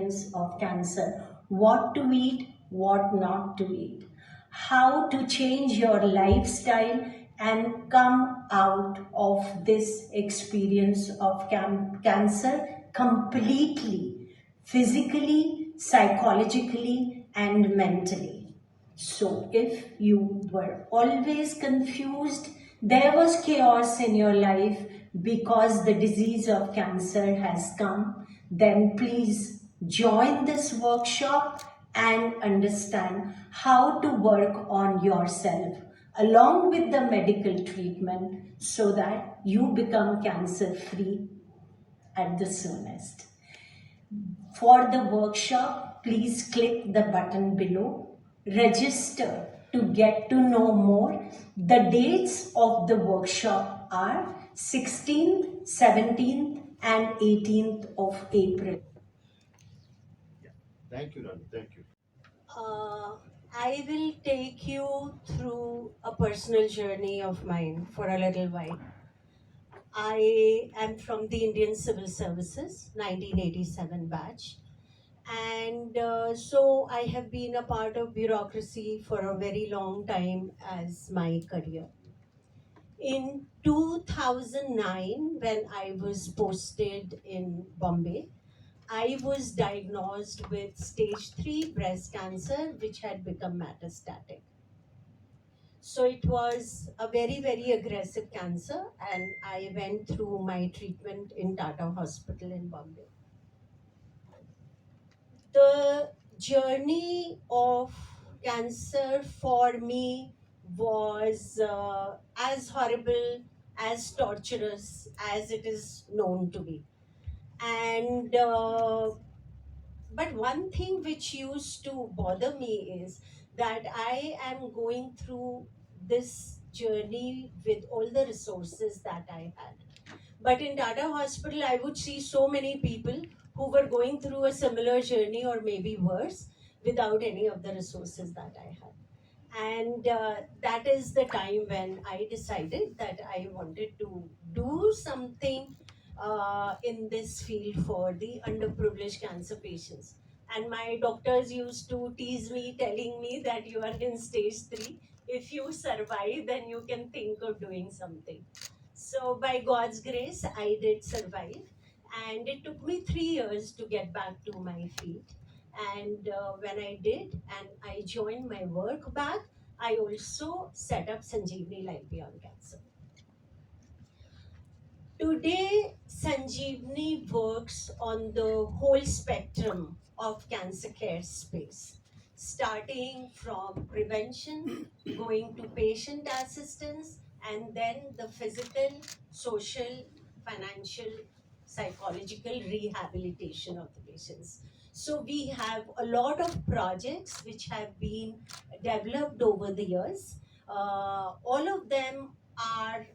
experience of cancer, what to eat, what not to eat, how to change your lifestyle and come out of this experience of cancer completely, physically, psychologically, and mentally. So, if you were always confused, there was chaos in your life because the disease of cancer has come, then please join this workshop and understand how to work on yourself along with the medical treatment so that you become cancer free at the soonest. For the workshop, please click the button below. Register to get to know more. The dates of the workshop are 16th, 17th, and 18th of April. Thank you, Rani. Thank you. I will take you through a personal journey of mine for a little while. I am from the Indian Civil Services, 1987 batch. And so I have been a part of bureaucracy for a very long time as my career. In 2009, when I was posted in Bombay, I was diagnosed with stage 3 breast cancer, which had become metastatic. So it was a very, very aggressive cancer, and I went through my treatment in Tata Hospital in Bombay. The journey of cancer for me was as horrible, as torturous as it is known to be. And but one thing which used to bother me is that I am going through this journey with all the resources that I had. But in Tata Hospital, I would see so many people who were going through a similar journey or maybe worse without any of the resources that I had. And that is the time when I decided that I wanted to do something in this field for the underprivileged cancer patients. And my doctors used to tease me, telling me that you are in stage 3. If you survive, then you can think of doing something. So, by God's grace, I did survive. And it took me 3 years to get back to my feet. And when I did, and I joined my work back, I also set up Sanjeevani Life Beyond Cancer. Today, Sanjeevani works on the whole spectrum of cancer care space, starting from prevention, going to patient assistance, and then the physical, social, financial, psychological rehabilitation of the patients. So we have a lot of projects which have been developed over the years. All of them are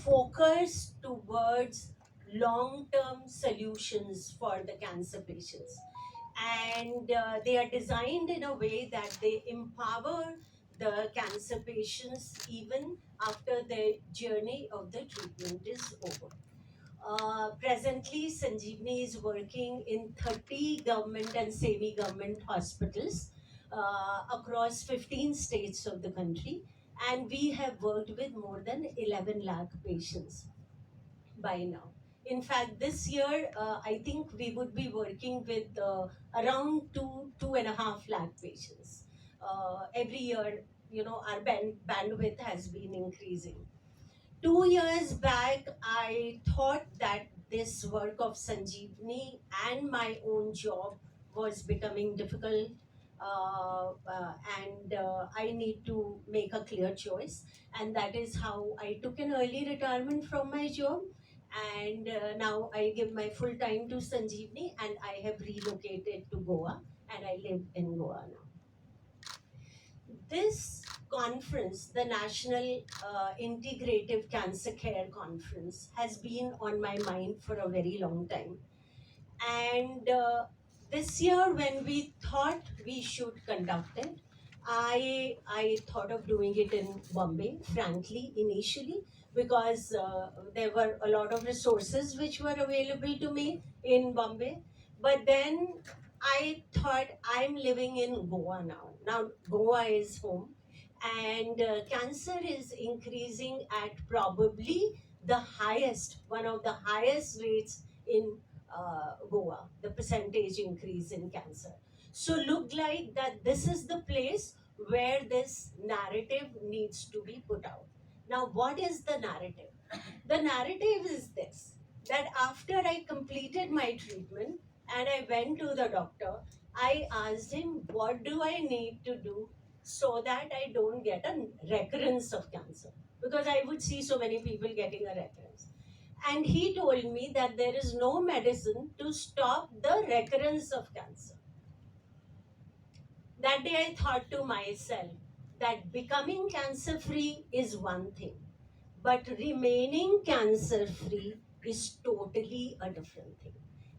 focused towards long-term solutions for the cancer patients, and they are designed in a way that they empower the cancer patients even after the journey of the treatment is over. Presently, Sanjeevani is working in 30 government and semi-government hospitals across 15 states of the country, and we have worked with more than 11 lakh patients by now. In fact, this year, I think we would be working with around 2.5 lakh patients. Every year, our bandwidth has been increasing. 2 years back, I thought that this work of Sanjeevani and my own job was becoming difficult, and I need to make a clear choice. And that is how I took an early retirement from my job. And now I give my full time to Sanjeevani, and I have relocated to Goa, and I live in Goa now. This conference, the National Integrative Cancer Care Conference, has been on my mind for a very long time. And this year, when we thought we should conduct it, I thought of doing it in Bombay, frankly, initially, because there were a lot of resources which were available to me in Bombay. But then I thought I'm living in Goa now. Now Goa is home, and cancer is increasing at probably the highest, one of the highest rates in Goa. The percentage increase in cancer. So look like that. This is the place where this narrative needs to be put out. Now, what is the narrative? The narrative is this, that after I completed my treatment and I went to the doctor, I asked him, what do I need to do so that I don't get a recurrence of cancer? Because I would see so many people getting a recurrence. And he told me that there is no medicine to stop the recurrence of cancer. That day I thought to myself that becoming cancer free is one thing, but remaining cancer free is totally a different thing.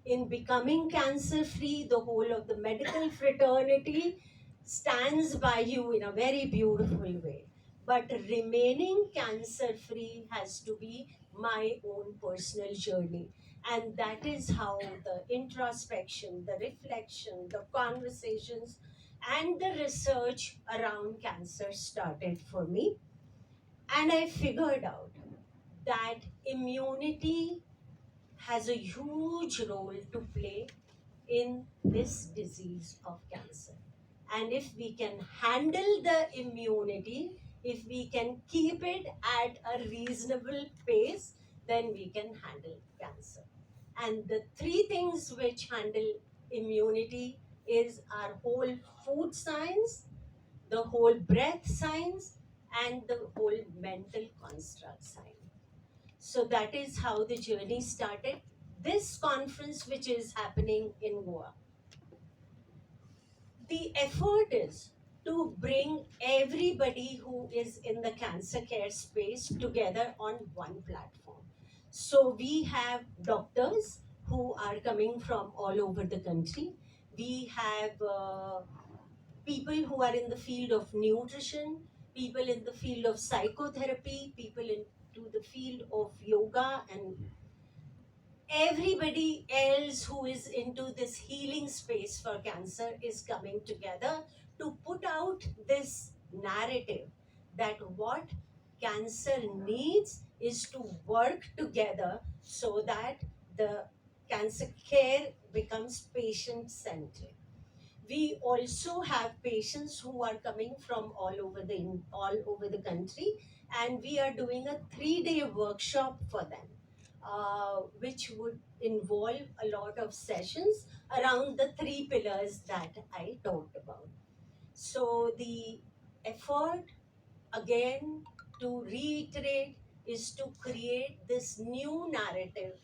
In becoming cancer free, the whole of the medical fraternity stands by you in a very beautiful way. But remaining cancer free has to be my own personal journey. And that is how the introspection, the reflection, the conversations, and the research around cancer started for me. And I figured out that immunity has a huge role to play in this disease of cancer. And if we can handle the immunity, if we can keep it at a reasonable pace, then we can handle cancer. And the three things which handle immunity is our whole food science, the whole breath science, and the whole mental construct science. So that is how the journey started. This conference, which is happening in Goa, the effort is to bring everybody who is in the cancer care space together on one platform. So we have doctors who are coming from all over the country. We have people who are in the field of nutrition, people in the field of psychotherapy, people into the field of yoga, and everybody else who is into this healing space for cancer is coming together to put out this narrative that what cancer needs is to work together so that the cancer care becomes patient centric. We also have patients who are coming from all over the country, and we are doing a 3-day workshop for them, which would involve a lot of sessions around the three pillars that I talked about. So the effort, again, to reiterate, is to create this new narrative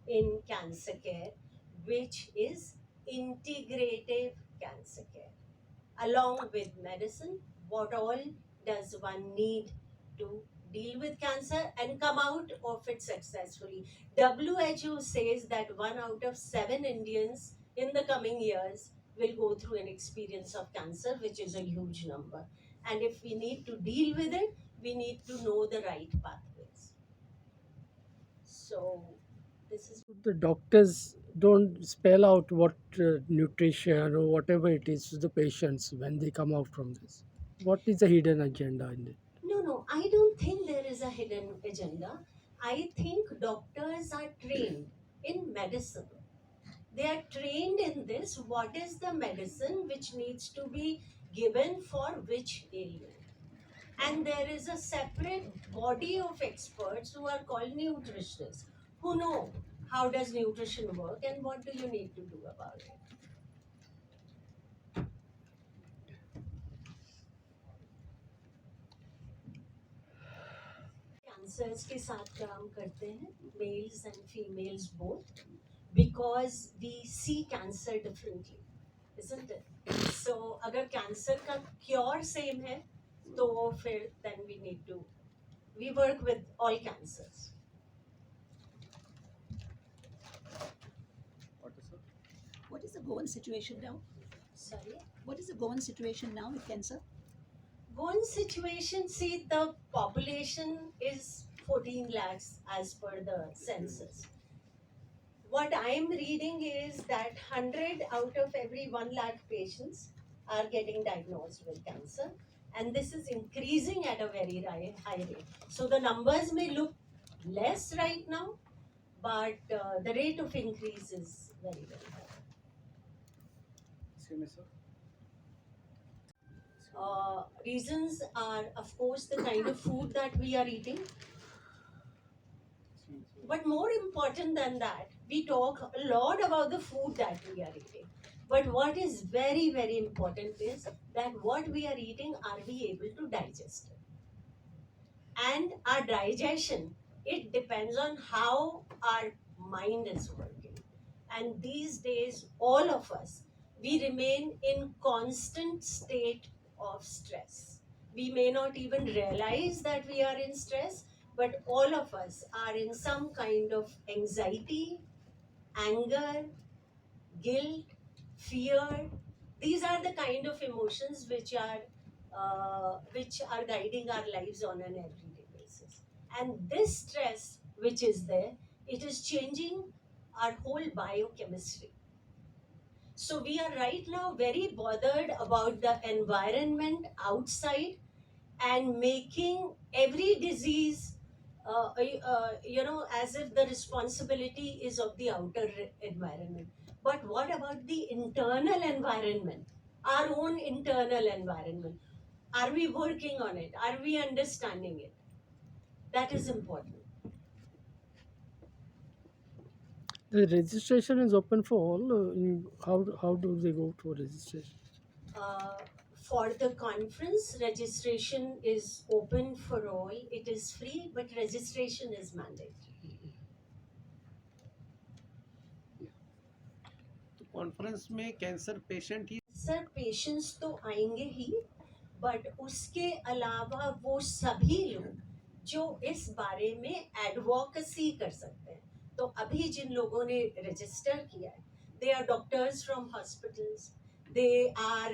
in cancer care, which is integrative cancer care. Along with medicine, what all does one need to deal with cancer and come out of it successfully? WHO says that 1 out of 7 Indians in the coming years will go through an experience of cancer, which is a huge number. And if we need to deal with it, we need to know the right pathways. So, this is The doctors don't spell out what nutrition or whatever it is to the patients when they come out from this. What is the hidden agenda in it? no, I don't think there is a hidden agenda. I think doctors are trained in medicine. They are trained in this. What is the medicine which needs to be given for which ailment? And there is a separate body of experts who are called nutritionists who know how does nutrition work and what do you need to do about it. Cancers के साथ काम करते हैं, mails and females both, because we see cancer differently, isn't it? So अगर cancer का cure same है तो फिर then we work with all cancers. What is the Goan situation now? Sorry, What is the Goan situation now with cancer? one situation, see, the population is 14 lakhs as per the census. what I'm reading is that 100 out of every 1 lakh patients are getting diagnosed with cancer, and this is increasing at a very high rate. So the numbers may look less right now, but the rate of increase is very, very high. Excuse me, sir. Reasons are, of course, the kind of food that we are eating. But more important than that, we talk a lot about the food that we are eating. But what is very, very important is that what we are eating, are we able to digest it? And our digestion, it depends on how our mind is working. And these days, all of us, we remain in constant state of stress. We may not even realize that we are in stress, but all of us are in some kind of anxiety, anger, guilt, fear. These are the kind of emotions which are guiding our lives on an everyday basis. And this stress, which is there, it is changing our whole biochemistry. So we are right now very bothered about the environment outside and making every disease, as if the responsibility is of the outer environment. But what about the internal environment, our own internal environment? Are we working on it? Are we understanding it? That is important. The registration is open for all. How do they go for registration? Uh, for the conference, registration is open for all. It is free, but registration is mandatory. तो conference में cancer patient ही sir patients तो आएंगे ही, but उसके अलावा वो सभी लोग जो इस बारे में एडवोकेसी कर सकते हैं. तो अभी जिन लोगों ने रजिस्टर किया है, they are doctors from hospitals, they are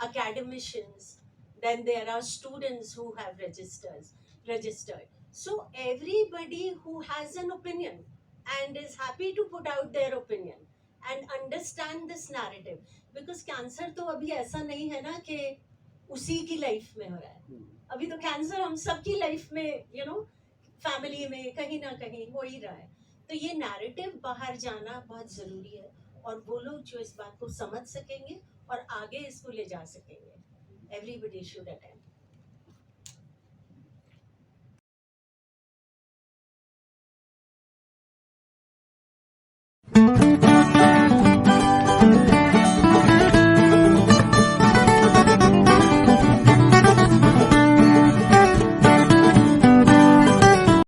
academicians, then there are students who have registered. So everybody who has an opinion and is happy to put out their opinion and understand this narrative, because cancer तो अभी ऐसा नहीं है ना कि उसी की life में हो रहा है. अभी तो कैंसर हम सबकी लाइफ में, फैमिली में कहीं ना कहीं हो ही रहा है. तो ये नैरेटिव बाहर जाना बहुत जरूरी है, और वो लोग जो इस बात को समझ सकेंगे और आगे इसको ले जा सकेंगे, एवरीबडी शुड अटेंड.